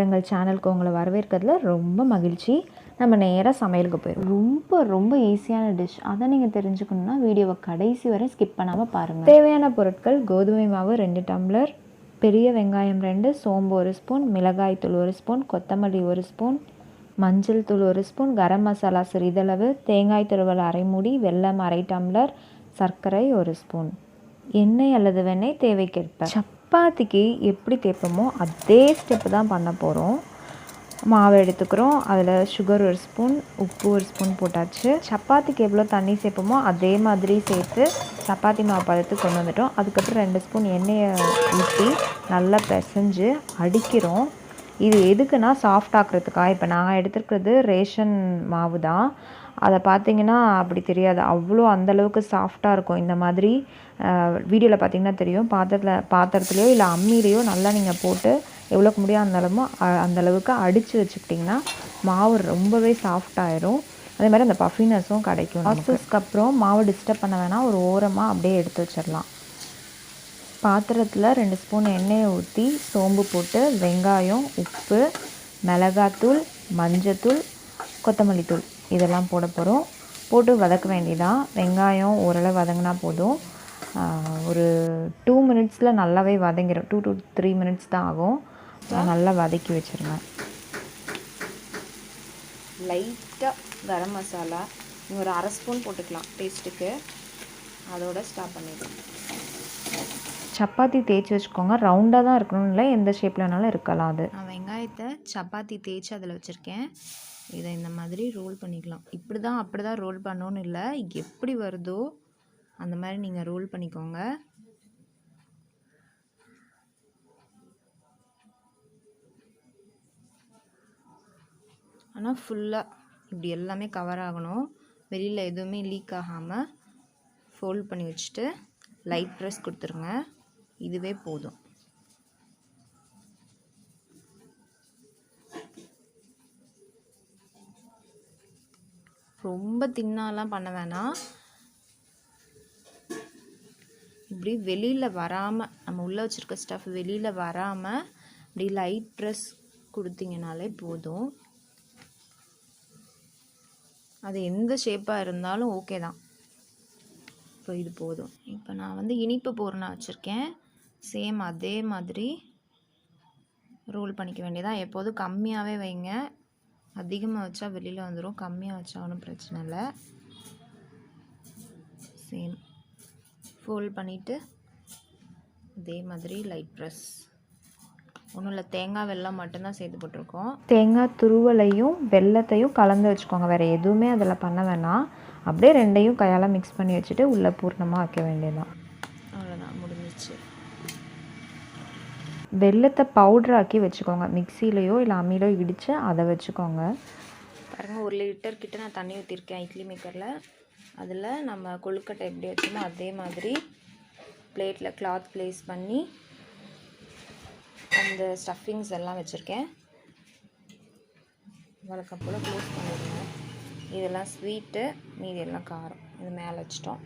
நேரங்கள் சேனலுக்கு உங்களை வரவேற்கிறதுல ரொம்ப மகிழ்ச்சி. நம்ம நேராக சமையலுக்கு போயிடும். ரொம்ப ஈஸியான டிஷ். அதை நீங்கள் தெரிஞ்சுக்கணுன்னா வீடியோவை கடைசி வரை ஸ்கிப் பண்ணாமல் பாருங்கள். தேவையான பொருட்கள்: கோதுமை மாவு 2 டம்ளர், பெரிய வெங்காயம் 2, சோம்பு 1 ஸ்பூன், மிளகாய் தூள் 1 ஸ்பூன், கொத்தமல்லி 1 ஸ்பூன், மஞ்சள் தூள் 1 ஸ்பூன், கரம் மசாலா சிறிதளவு, தேங்காய் துருவல் அரை மூடி, வெல்லம் அரை டம்ளர், சர்க்கரை 1 ஸ்பூன். எண்ணெய் அல்லது வெண்ணெய் தேவைக்கேற்ப. சப்பாத்திக்கு எப்படி தேய்ப்போமோ அதே ஸ்டெப்பு தான் பண்ண போகிறோம். மாவு எடுத்துக்கிறோம், அதில் சுகர் 1 ஸ்பூன், உப்பு 1 ஸ்பூன் போட்டாச்சு. சப்பாத்திக்கு எவ்வளோ தண்ணி சேர்ப்போமோ அதே மாதிரி சேர்த்து சப்பாத்தி மாவு பதத்துக்கு கொண்டு வந்துட்டோம். அதுக்கப்புறம் 2 ஸ்பூன் எண்ணெயை ஊற்றி நல்லா பிசைஞ்சு அடிக்கிறோம். இது எதுக்குன்னா சாஃப்ட் ஆக்குறதுக்காக. இப்போ நாங்கள் எடுத்துருக்கிறது ரேஷன் மாவு தான். அதை பார்த்திங்கன்னா அப்படி தெரியாது, அவ்வளோ அந்தளவுக்கு சாஃப்டாக இருக்கும். இந்த மாதிரி வீடியோவில் பார்த்திங்கன்னா தெரியும். பாத்திரத்துலையோ இல்லை அம்மிலேயோ நல்லா நீங்கள் போட்டு எவ்வளோக்கு முடியும் அந்தளவுக்கு அடித்து வச்சுக்கிட்டிங்கன்னா மாவு ரொம்பவே சாஃப்டாயிரும். அதே மாதிரி அந்த பஃபினஸும் கிடைக்கும். ப்ராசஸ்க்கு அப்புறம் மாவு டிஸ்டர்ப் பண்ண வேணாம், ஒரு ஓரமாக அப்படியே எடுத்து வச்சிடலாம். பாத்திரத்தில் 2 ஸ்பூன் எண்ணெயை ஊற்றி சோம்பு போட்டு வெங்காயம், உப்பு, மிளகாத்தூள், மஞ்சத்தூள், கொத்தமல்லி தூள் இதெல்லாம் போட போகிறோம். போட்டு வதக்க வேண்டியதான். வெங்காயம் ஓரளவு வதங்கினா போதும். ஒரு 2 மினிட்ஸில் நல்லாவே வதங்கிடும். 2 to 3 மினிட்ஸ் தான் ஆகும். நல்லா வதக்கி வச்சுருங்க. லைட்டாக கரம் மசாலா ஒரு அரை ஸ்பூன் போட்டுக்கலாம் டேஸ்ட்டுக்கு. அதோட ஸ்டாப் பண்ணிடலாம். சப்பாத்தி தேய்ச்சி வச்சுக்கோங்க. ரவுண்டாக தான் இருக்கணும், இல்லை எந்த ஷேப்பில் வேணாலும் இருக்கலாம். அது நான் வெங்காயத்தை சப்பாத்தி தேய்ச்சி அதில் வச்சுருக்கேன். இதை இந்த மாதிரி ரோல் பண்ணிக்கலாம். இப்படி தான் அப்படி தான் ரோல் பண்ணணுன்னு இல்லை, எப்படி வருதோ அந்த மாதிரி நீங்கள் ரோல் பண்ணிக்கோங்க. ஆனால் ஃபுல்லாக இப்படி எல்லாமே கவர் ஆகணும். வெளியில் எதுவுமே லீக் ஆகாமல் ஃபோல்ட் பண்ணி வச்சுட்டு லைட் ப்ரெஸ் கொடுத்துருங்க. இதுவே போதும். ரொம்ப தின்னாலாம் பண்ண வேணாம். இப்படி வெளியில் வராமல், நம்ம உள்ளே வச்சுருக்க ஸ்டஃப் வெளியில் வராமல் இப்படி லைட் ப்ரெஸ் கொடுத்தீங்கனாலே போதும். அது எந்த ஷேப்பாக இருந்தாலும் ஓகே தான். இப்போ இது போதும். இப்போ நான் இனிப்பு பூர்ணம் வச்சுருக்கேன். சேம் அதே மாதிரி ரோல் பண்ணிக்க வேண்டியதான். எப்போதும் கம்மியாகவே வைங்க. அதிகமாக வச்சா வெளியில் வந்துடும், கம்மியாக வச்சா ஒன்றும் பிரச்சனை இல்லை. சேம் ஃபோல்ட் பண்ணிவிட்டு அதே மாதிரி லைட் ப்ரெஸ். ஒன்றும் இல்லை, தேங்காய் வெல்லம் மட்டும்தான் சேர்த்து போட்டிருக்கோம். தேங்காய் துருவலையும் வெல்லத்தையும் கலந்து வச்சுக்கோங்க. வேறு எதுவுமே அதில் பண்ண வேணாம். அப்படியே ரெண்டையும் கையால் மிக்ஸ் பண்ணி வச்சுட்டு உள்ளே பூர்ணமாக வைக்க வேண்டியதுதான். அவ்வளோதான், முடிஞ்சிச்சு. வெல்லத்தை பவுட்ராக்கி வச்சுக்கோங்க. மிக்சிலையோ இல்லை அம்மியிலோ இடித்து அதை வச்சுக்கோங்க. பாருங்கள், 1 லிட்டர் கிட்ட நான் தண்ணி ஊற்றிருக்கேன் இட்லி மேக்கரில். அதில் நம்ம கொழுக்கட்டை எப்படி வச்சோமோ அதே மாதிரி பிளேட்டில் கிளாத் ப்ளேஸ் பண்ணி அந்த ஸ்டஃபிங்ஸ் எல்லாம் வச்சுருக்கேன். வழக்கம் போல் க்ளோஸ் பண்ணிடுங்க. இதெல்லாம் ஸ்வீட்டு, மீதி எல்லாம் காரம். இது மேலே வச்சிட்டோம்.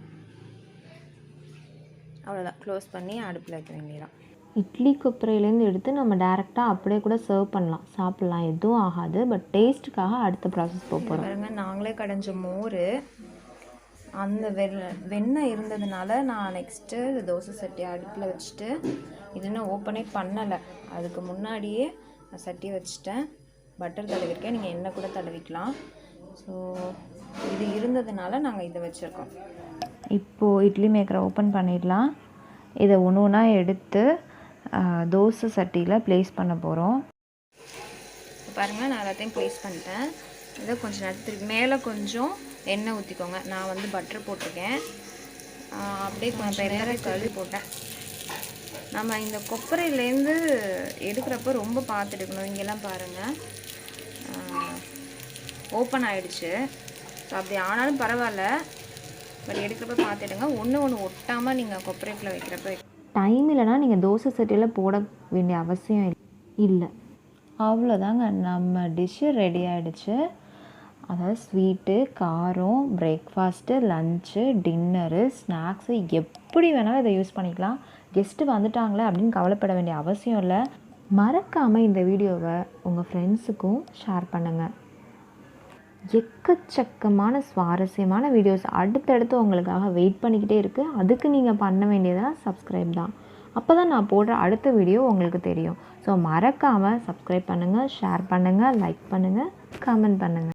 அவ்வளோதான், க்ளோஸ் பண்ணி அடுப்பில் வைக்க வேண்டியதான். இட்லி கொப்பரையிலேருந்து எடுத்து நம்ம டேரெக்டாக அப்படியே கூட சர்வ் பண்ணலாம், சாப்பிட்லாம், எதுவும் ஆகாது. பட் டேஸ்ட்டுக்காக அடுத்த ப்ராசஸ் போகிறோம். பாருங்க, நாங்களே கடைஞ்ச மோர், அந்த வெண்ணெய் இருந்ததுனால நான் நெக்ஸ்ட்டு தோசை சட்டி அடுப்பில் வச்சுட்டு, இது இன்னும் ஓப்பனே பண்ணலை, அதுக்கு முன்னாடியே நான் சட்டி வச்சுட்டேன். பட்டர் தடவிருக்கேன், நீங்கள் எண்ணெய் கூட தடவிக்கலாம். ஸோ இது இருந்ததுனால நாங்கள் இதை வச்சுருக்கோம். இப்போது இட்லி மேக்கரை ஓப்பன் பண்ணிடலாம். இதை ஒன்று ஒன்றா எடுத்து தோசை சட்டியில் ப்ளேஸ் பண்ண போகிறோம். பாருங்கள், நான் எல்லாத்தையும் ப்ளேஸ் பண்ணிட்டேன். இதை கொஞ்சம் நேரத்துக்கு மேலே கொஞ்சம் எண்ணெய் ஊற்றிக்கோங்க. நான் பட்டர் போட்டிருக்கேன். அப்படியே கொஞ்சம் நேரம் கழுவி போட்டேன். நம்ம இந்த கொப்பரையிலேருந்து எடுக்கிறப்ப ரொம்ப பார்த்து எடுக்கணும். இங்கெல்லாம் பாருங்கள், ஓப்பன் ஆகிடுச்சு. ஸோ அப்படி ஆனாலும் பரவாயில்ல, பட் எடுக்கிறப்ப பார்த்துடுங்க. ஒன்று ஒட்டாமல் நீங்கள் கொப்பரைக்குள்ளே வைக்கிறப்ப. டைம் இல்லைனா நீங்கள் தோசை சட்டியில் போட வேண்டிய அவசியம் இல்லை. அவ்வளோதாங்க, நம்ம டிஷ்ஷு ரெடி ஆகிடுச்சு. அதாவது ஸ்வீட்டு, காரம், பிரேக்ஃபாஸ்ட்டு, லன்ச்சு, டின்னரு, ஸ்நாக்ஸு எப்படி வேணாலும் இதை யூஸ் பண்ணிக்கலாம். கெஸ்ட்டு வந்துட்டாங்களே அப்படின்னு கவலைப்பட வேண்டிய அவசியம் இல்லை. மறக்காமல் இந்த வீடியோவை உங்கள் ஃப்ரெண்ட்ஸுக்கும் ஷேர் பண்ணுங்கள். எக்கச்சக்கமான சுவாரஸ்யமான வீடியோஸ் அடுத்தடுத்து உங்களுக்காக வெயிட் பண்ணிக்கிட்டே இருக்குது. அதுக்கு நீங்கள் பண்ண வேண்டியதெல்லாம் சப்ஸ்கிரைப் தான். அப்போ தான் நான் போடுற அடுத்த வீடியோ உங்களுக்கு தெரியும். ஸோ மறக்காமல் சப்ஸ்கிரைப் பண்ணுங்கள், ஷேர் பண்ணுங்கள், லைக் பண்ணுங்கள், கமெண்ட் பண்ணுங்கள்.